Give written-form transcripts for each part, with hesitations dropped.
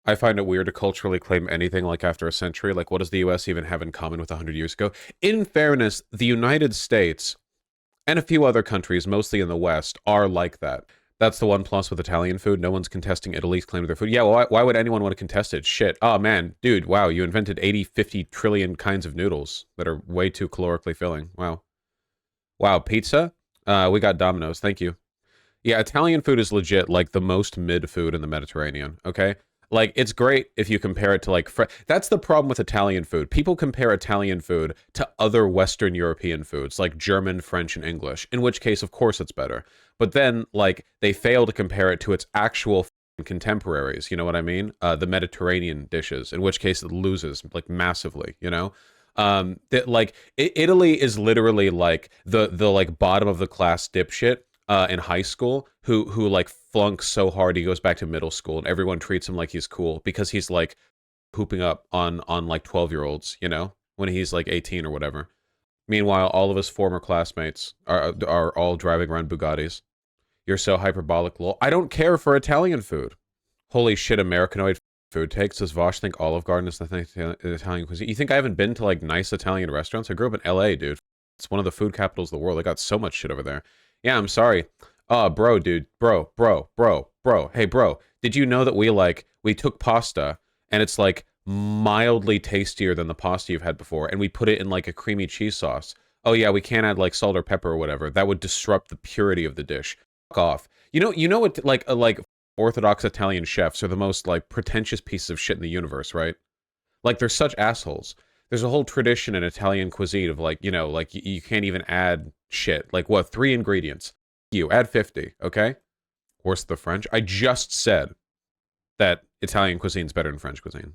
I find it weird to culturally claim anything like after a century. Like, what does the US even have in common with 100 years ago? In fairness, the United States and a few other countries, mostly in the West, are like that. That's the one plus with Italian food. No one's contesting Italy's claim to their food. Yeah, well, why would anyone want to contest it? Shit. Oh, man. Dude, wow. You invented 80, 50 trillion kinds of noodles that are way too calorically filling. Wow. Wow. Pizza? We got Domino's. Thank you. Yeah, Italian food is legit like the most mid food in the Mediterranean, okay? Like it's great if you compare it to like that's the problem with Italian food. People compare Italian food to other Western European foods like German, French, and English, in which case of course it's better. But then like they fail to compare it to its actual contemporaries, you know what I mean? The Mediterranean dishes, in which case it loses like massively, you know? That like Italy is literally like the like bottom of the class dipshit in high school who like flunks so hard he goes back to middle school and everyone treats him like he's cool because he's like pooping up on like 12-year-olds, you know, when he's like 18 or whatever. Meanwhile, all of his former classmates are all driving around Bugattis. You're so hyperbolic, lol. I don't care for Italian food. Holy shit, Americanoid food takes. Does Vosh think Olive Garden is the Italian cuisine? You think I haven't been to like nice Italian restaurants? I grew up in LA, dude. It's one of the food capitals of the world. They got so much shit over there. Yeah, I'm sorry. Oh, bro, dude. Bro. Hey, bro. Did you know that we took pasta and it's like mildly tastier than the pasta you've had before and we put it in like a creamy cheese sauce? Oh yeah, we can't add like salt or pepper or whatever. That would disrupt the purity of the dish. Fuck off. You know what like Orthodox Italian chefs are the most like pretentious pieces of shit in the universe, right? Like they're such assholes. There's a whole tradition in Italian cuisine of like, you know, like you can't even add shit. Like what, 3 ingredients? You add 50, okay? Worse the French. I just said that Italian cuisine's better than French cuisine.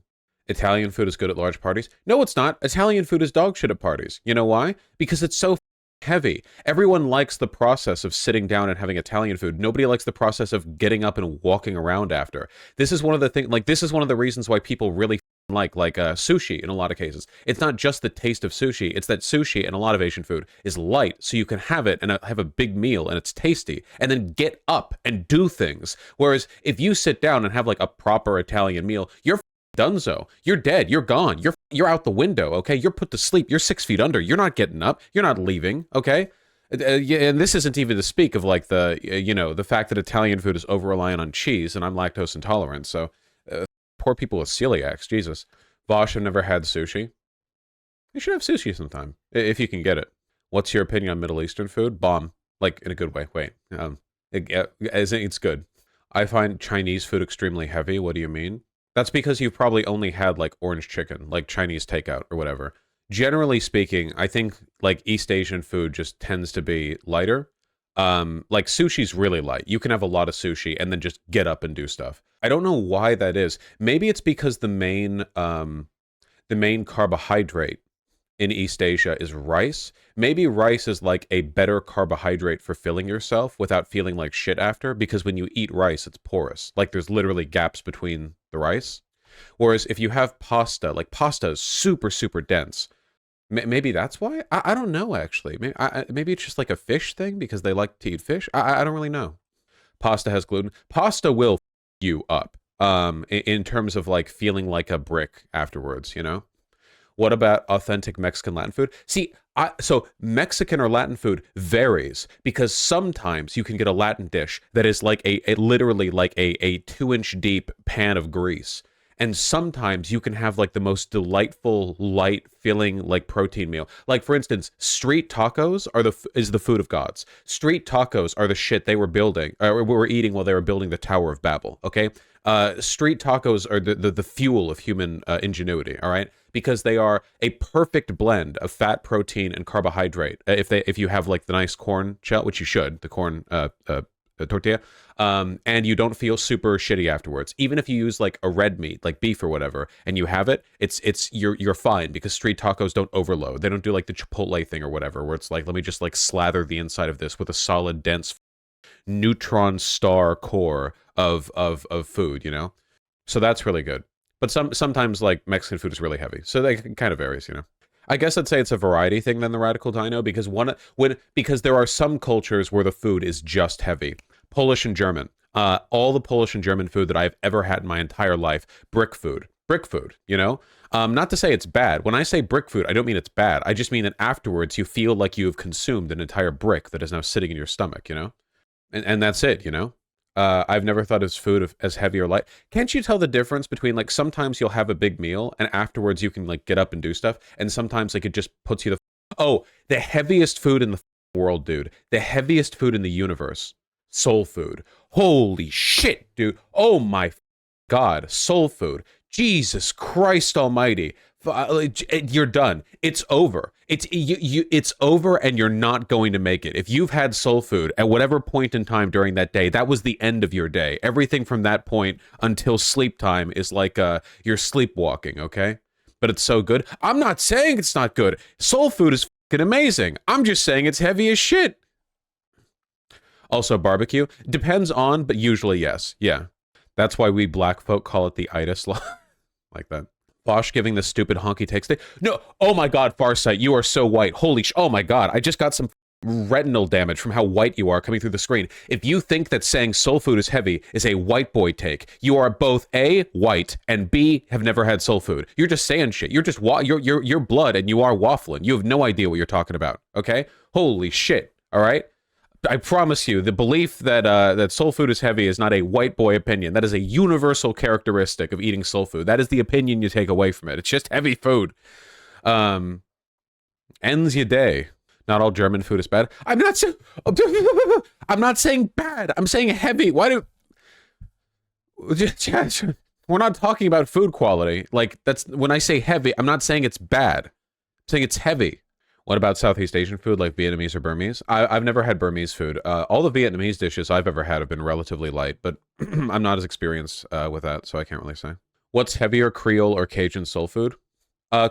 Italian food is good at large parties. No, it's not. Italian food is dog shit at parties. You know why? Because it's so heavy. Everyone likes the process of sitting down and having Italian food. Nobody likes the process of getting up and walking around after. This is one of the things, like, this is one of the reasons why people really like sushi in a lot of cases. It's not just the taste of sushi, it's that sushi and a lot of Asian food is light, so you can have it and have a big meal and it's tasty, and then get up and do things. Whereas if you sit down and have like a proper Italian meal, you're donezo. You're dead. You're gone. You're out the window, okay? You're put to sleep. You're 6 feet under. You're not getting up. You're not leaving, okay? And this isn't even to speak of like the fact that Italian food is over reliant on cheese, and I'm lactose intolerant, so poor people with celiacs, Jesus. Vosh have never had sushi. You should have sushi sometime, if you can get it. What's your opinion on Middle Eastern food? Bomb. Like, in a good way. Wait. It's good. I find Chinese food extremely heavy. What do you mean? That's because you've probably only had, like, orange chicken, like Chinese takeout or whatever. Generally speaking, I think, like, East Asian food just tends to be lighter. Like, sushi's really light. You can have a lot of sushi and then just get up and do stuff. I don't know why that is. Maybe it's because the main carbohydrate in East Asia is rice. Maybe rice is like a better carbohydrate for filling yourself without feeling like shit after, because when you eat rice, it's porous. Like there's literally gaps between the rice. Whereas if you have pasta, like pasta is super, super dense. Maybe that's why? I don't know, actually. Maybe it's just like a fish thing because they like to eat fish. I don't really know. Pasta has gluten. Pasta will you up in terms of like feeling like a brick afterwards, you know? What about authentic Mexican Latin food? See, so Mexican or Latin food varies because sometimes you can get a Latin dish that is like literally like a 2-inch deep pan of grease. And sometimes you can have like the most delightful, light, filling like protein meal. Like for instance, street tacos is the food of gods. Street tacos are the shit they were building, or were eating while they were building the Tower of Babel. Okay, street tacos are the fuel of human ingenuity. All right, because they are a perfect blend of fat, protein, and carbohydrate. If you have like the nice corn shell, which you should, the corn tortilla, and you don't feel super shitty afterwards. Even if you use like a red meat, like beef or whatever, and you have it, you're fine because street tacos don't overload. They don't do like the Chipotle thing or whatever, where it's like, let me just like slather the inside of this with a solid, dense neutron star core of food, you know? So that's really good. But sometimes like Mexican food is really heavy. So that kind of varies, you know? I guess I'd say it's a variety thing than the radical dino, because because there are some cultures where the food is just heavy. Polish and German. All the Polish and German food that I've ever had in my entire life, brick food, you know? Not to say it's bad. When I say brick food, I don't mean it's bad. I just mean that afterwards you feel like you have consumed an entire brick that is now sitting in your stomach, you know? And that's it, you know? I've never thought of food as heavy or light. Can't you tell the difference between, like, sometimes you'll have a big meal and afterwards you can, like, get up and do stuff, and sometimes, like, it just puts you oh, the heaviest food in the world, dude. The heaviest food in the universe. Soul food. Holy shit, dude. Oh my God. Soul food. Jesus Christ almighty. You're done. It's over. It's over, and you're not going to make it. If you've had soul food at whatever point in time during that day, that was the end of your day. Everything from that point until sleep time is like you're sleepwalking, okay? But it's so good. I'm not saying it's not good. Soul food is fucking amazing. I'm just saying it's heavy as shit. Also, barbecue depends on, but usually yes. Yeah. That's why we black folk call it the itis law. Like that. Bosch giving the stupid honky takes. No, oh my God, Farsight, you are so white. Holy oh my God, I just got some retinal damage from how white you are coming through the screen. If you think that saying soul food is heavy is a white boy take, you are both A, white, and B, have never had soul food. You're just saying shit. You're just you're blood, and you are waffling. You have no idea what you're talking about. Okay? Holy shit. All right? I promise you, the belief that that soul food is heavy is not a white boy opinion. That is a universal characteristic of eating soul food. That is the opinion you take away from it. It's just heavy food. Ends your day. Not all German food is bad. I'm not saying bad. I'm saying heavy. Why do... We're not talking about food quality. Like, that's... When I say heavy, I'm not saying it's bad. I'm saying it's heavy. What about Southeast Asian food, like Vietnamese or Burmese? I've never had Burmese food. All the Vietnamese dishes I've ever had have been relatively light, but I'm not as experienced with that, so I can't really say. What's heavier, Creole or Cajun soul food?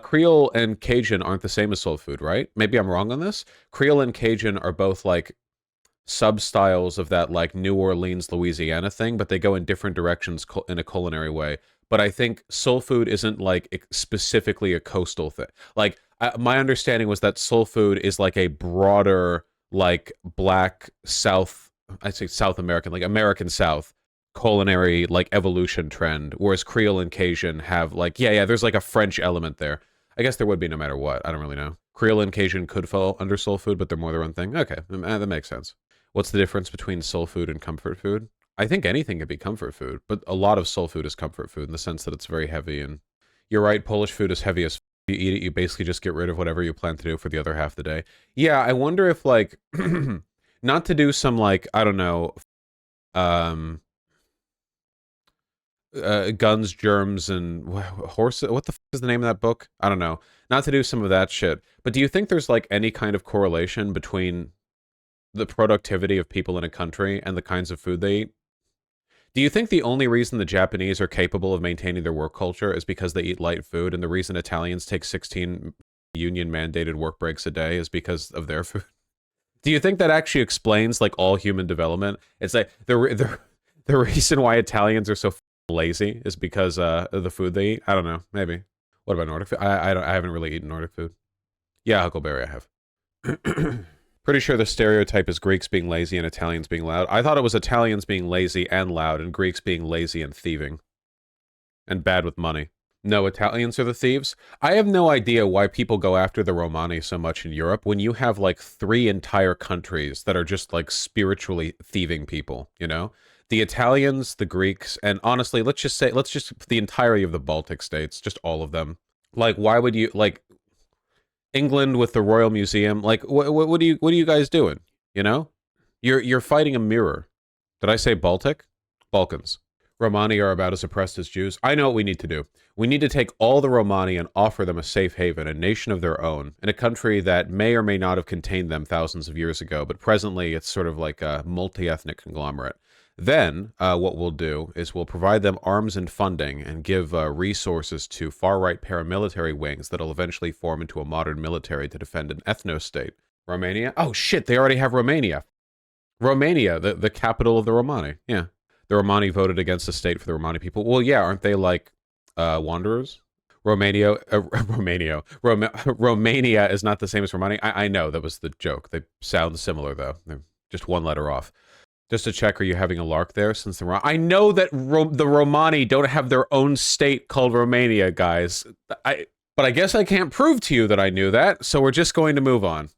Creole and Cajun aren't the same as soul food, right? Maybe I'm wrong on this. Creole and Cajun are both, like, sub-styles of that, like, New Orleans, Louisiana thing, but they go in different directions in a culinary way. But I think soul food isn't, like, specifically a coastal thing. Like, my understanding was that soul food is like a broader, like, black South, I'd say South American, like American South culinary, like, evolution trend, whereas Creole and Cajun have, like, yeah, there's like a French element there. I guess there would be no matter what. I don't really know. Creole and Cajun could fall under soul food, but they're more their own thing. Okay, that makes sense. What's the difference between soul food and comfort food? I think anything could be comfort food, but a lot of soul food is comfort food in the sense that it's very heavy. And you're right, Polish food is heavy as you eat it, you basically just get rid of whatever you plan to do for the other half of the day. Yeah, I wonder if, like, not to do some, like, I don't know, guns, germs, and horses. What the f is the name of that book? I don't know. Not to do some of that shit. But do you think there's, like, any kind of correlation between the productivity of people in a country and the kinds of food they eat? Do you think the only reason the Japanese are capable of maintaining their work culture is because they eat light food, and the reason Italians take 16 union-mandated work breaks a day is because of their food? Do you think that actually explains, like, all human development? It's like the reason why Italians are so lazy is because of the food they eat? I don't know. Maybe. What about Nordic food? I haven't really eaten Nordic food. Yeah, Huckleberry I have. Pretty sure the stereotype is Greeks being lazy and Italians being loud. I thought it was Italians being lazy and loud, and Greeks being lazy and thieving. And bad with money. No, Italians are the thieves? I have no idea why people go after the Romani so much in Europe when you have, like, 3 entire countries that are just, like, spiritually thieving people, you know? The Italians, the Greeks, and honestly, let's just the entirety of the Baltic states, just all of them. Like, why would you, like... England with the Royal Museum, like, what are you guys doing? You know, you're fighting a mirror. Did I say Baltic? Balkans. Romani are about as oppressed as Jews. I know what we need to do. We need to take all the Romani and offer them a safe haven, a nation of their own, in a country that may or may not have contained them thousands of years ago, but presently it's sort of like a multi-ethnic conglomerate. Then, what we'll do is we'll provide them arms and funding and give resources to far-right paramilitary wings that'll eventually form into a modern military to defend an ethno-state. Romania? Oh shit, they already have Romania. Romania, the capital of the Romani. Yeah. The Romani voted against the state for the Romani people. Well, yeah, aren't they, like, wanderers? Romania is not the same as Romani. I know, that was the joke. They sound similar, though. They're just one letter off. Just to check, are you having a lark there? Since I know that the Romani don't have their own state called Romania, guys. But I guess I can't prove to you that I knew that, so we're just going to move on.